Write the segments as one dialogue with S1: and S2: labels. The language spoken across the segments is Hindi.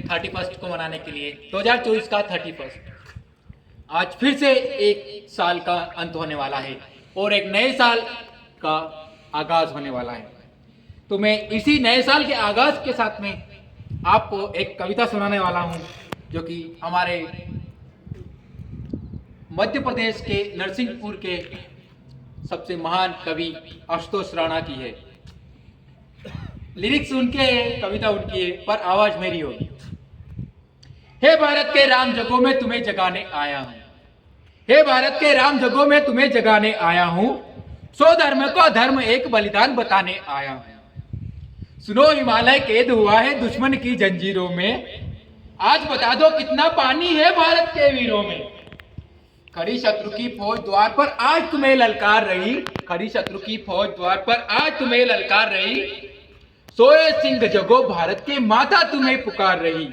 S1: 31 को मनाने के लिए 2024 का 31। आज फिर से एक साल का अंत होने वाला है और एक नए साल का आगाज होने वाला है। तो मैं इसी नए साल के आगाज के साथ में आपको एक कविता सुनाने वाला हूं, जो कि हमारे मध्य प्रदेश के नरसिंहपुर के सबसे महान कवि आशुतोष राणा की है। लिरिक्स उनके हैं, कविता उनकी है, पर आवाज मेरी होगी। हे भारत के राम जगों में तुम्हें जगाने आया हूं, हे भारत के राम जगों में तुम्हें जगाने आया हूं, सो धर्म को धर्म एक बलिदान बताने आया हूं। सुनो हिमालय कैद हुआ है दुश्मन की जंजीरों में, आज बता दो कितना पानी है भारत के वीरों में। खड़ी शत्रु की फौज द्वार पर आज तुम्हें ललकार रही, खड़ी शत्रु की फौज द्वार पर आज तुम्हें ललकार रही, सोए सिंह जगो भारत के माता तुम्हें पुकार रही।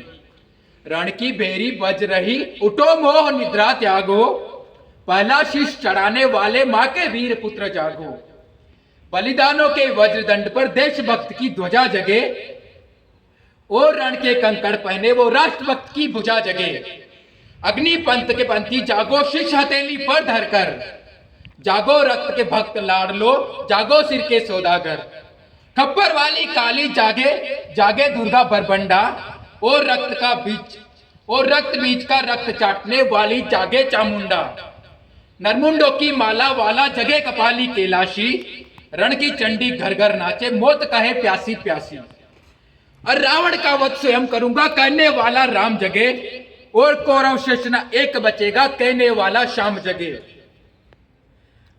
S1: रण की बेरी बज रही उठो मोह निद्रा त्यागो, पहला शीश चढ़ाने वाले मां के वीर पुत्र जागो। बलिदानों के वज्रदंड पर देशभक्त की ध्वजा जगे, और रण के कंकड़ पहने वो राष्ट्रभक्त की भुजा जगे। अग्नि पंथ के पंथी जागो शीश हथेली पर धरकर, जागो रक्त के भक्त लाडलो जागो सिर के सौदागर। खप्पर वाली काली जागे जागे दुर्गा बरबंडा, और रक्त बीज का रक्त चाटने वाली जागे चामुंडा। नरमुंडों की माला वाला जगे कपाली कैलाशी, रण की चंडी घर घर नाचे मौत कहे प्यासी प्यासी। और रावण का वध स्वयं करूंगा कहने वाला राम जगे, और कौरव शेष न एक बचेगा कहने वाला शाम जगे।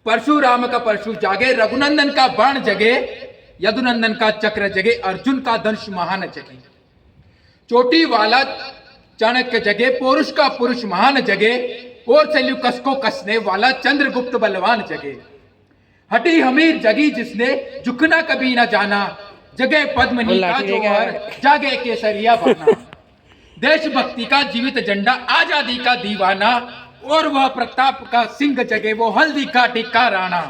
S1: परशुराम का परशु जागे रघुनंदन का बाण जगे, यदुनंदन का चक्र जगे अर्जुन का धनुष महान जगे। चोटी वाला चाणक्य जगे पौरुष का पुरुष महान जगे, और सेल्यूकस को कसने वाला चंद्रगुप्त बलवान जगे। हटी हमीर जगी जिसने झुकना कभी न जाना, जगे पद्मनी का जौहर जागे केसरिया बना। देशभक्ति का जीवित झंडा आजादी का दीवाना, और वह प्रताप का सिंह जगे वो हल्दी का टिक्का राणा।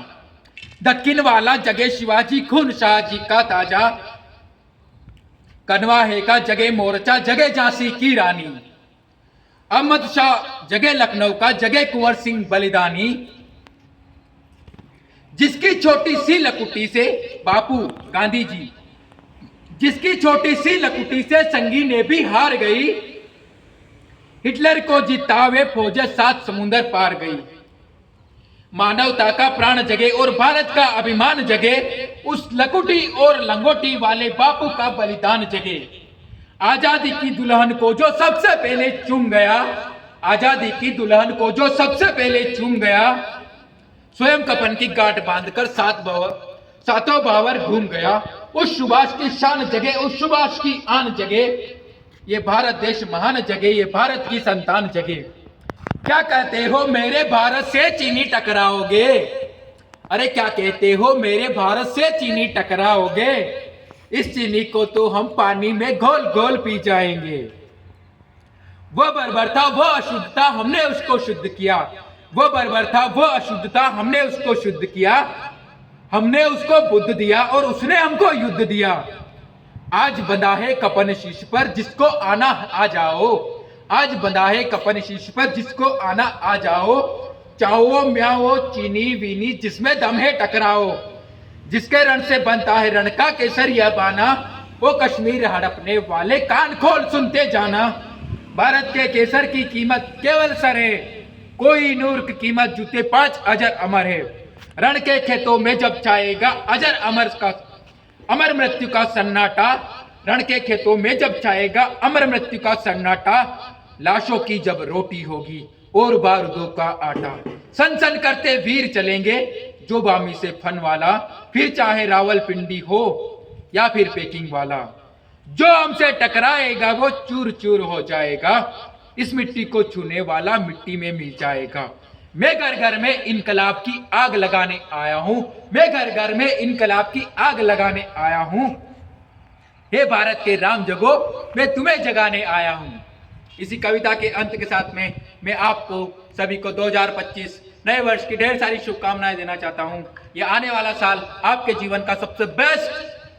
S1: दक्षिण वाला जगे शिवाजी खून शाहजी का ताजा, कनवाहे का जगे मोर्चा जगे झांसी की रानी। अहमद शाह जगे लखनऊ का जगे कुंवर सिंह बलिदानी, जिसकी छोटी सी लकुटी से बापू गांधी जी, जिसकी छोटी सी लकुटी से संगी ने भी हार गई। हिटलर को जीता हुए फौजें 7 समुंदर पार गई। मानवता का प्राण जगे और भारत का अभिमान जगे, उस लकुटी और लंगोटी वाले बापू का बलिदान जगे। आजादी की दुल्हन को जो सबसे पहले चूम गया, आजादी की दुल्हन को जो सबसे पहले चूम गया, स्वयं कफन की गांठ बांधकर सातों बावर घूम गया। उस सुभाष की शान जगे, उस सुभाष की आन जगे, ये भारत देश महान जगे, ये भारत की संतान जगे। क्या कहते हो मेरे भारत से चीनी टकराओगे, अरे क्या कहते हो मेरे भारत से चीनी टकराओगे, इस चीनी को तो हम पानी में घोल घोल पी जाएंगे। वो बर्बरता वो अशुद्धता हमने उसको शुद्ध किया, वो बर्बरता वो अशुद्धता हमने उसको शुद्ध किया। हमने उसको बुद्ध दिया और उसने हमको युद्ध दिया। आज बंधा है कपन शीश पर जिसको आना आ जाओ, आज बंधा है कपन शीश पर जिसको आना आ जाओ। चाओ म्याओ चीनी वीनी जिसमें दम है टकराओ, जिसके रण से बनता है रण का केसरिया बाना, वो कश्मीर हड़पने वाले कान खोल सुनते जाना। भारत के केसर की कीमत केवल सर है, कोई नूर की कीमत जूते 5 अजर अमर है। रण के खेतों में जब छाएगा अजर अमर मृत्यु का सन्नाटा, रण के खेतों में जब छाएगा अमर मृत्यु का सन्नाटा। लाशों की जब रोटी होगी और बारूदों का आटा, सन सन करते वीर चलेंगे जो बामी से फन वाला, फिर चाहे रावलपिंडी हो या फिर पेकिंग वाला। जो हमसे टकराएगा वो चूर चूर हो जाएगा, इस मिट्टी को छूने वाला मिट्टी में मिल जाएगा। मैं घर घर में इनकलाब की आग लगाने आया हूं, मैं घर घर में इनकलाब की आग लगाने आया हूं। हे भारत के राम जगो मैं तुम्हें जगाने आया हूं। इसी कविता के अंत के साथ में मैं आपको सभी को 2025 नए वर्ष की ढेर सारी शुभकामनाएं देना चाहता हूं। ये आने वाला साल आपके जीवन का सबसे बेस्ट,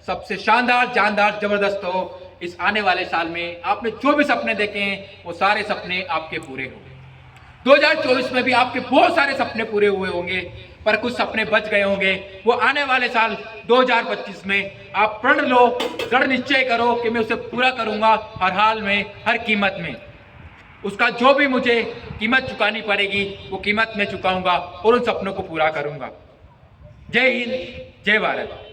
S1: सबसे शानदार, जानदार, जबरदस्त हो, इस आने वाले साल में आपने जो भी सपने देखे हैं वो सारे सपने आपके पूरे हों। 2024 में भी आपके बहुत सारे सपने पूरे हुए होंगे, पर कुछ सपने बच गए होंगे। वो आने वाले साल 2025 में आप प्रण लो, दृढ़ निश्चय करो कि मैं उसे पूरा करूंगा, हर हाल में, हर कीमत में। उसका जो भी मुझे कीमत चुकानी पड़ेगी वो कीमत मैं चुकाऊंगा और उन सपनों को पूरा करूंगा। जय हिंद, जय भारत।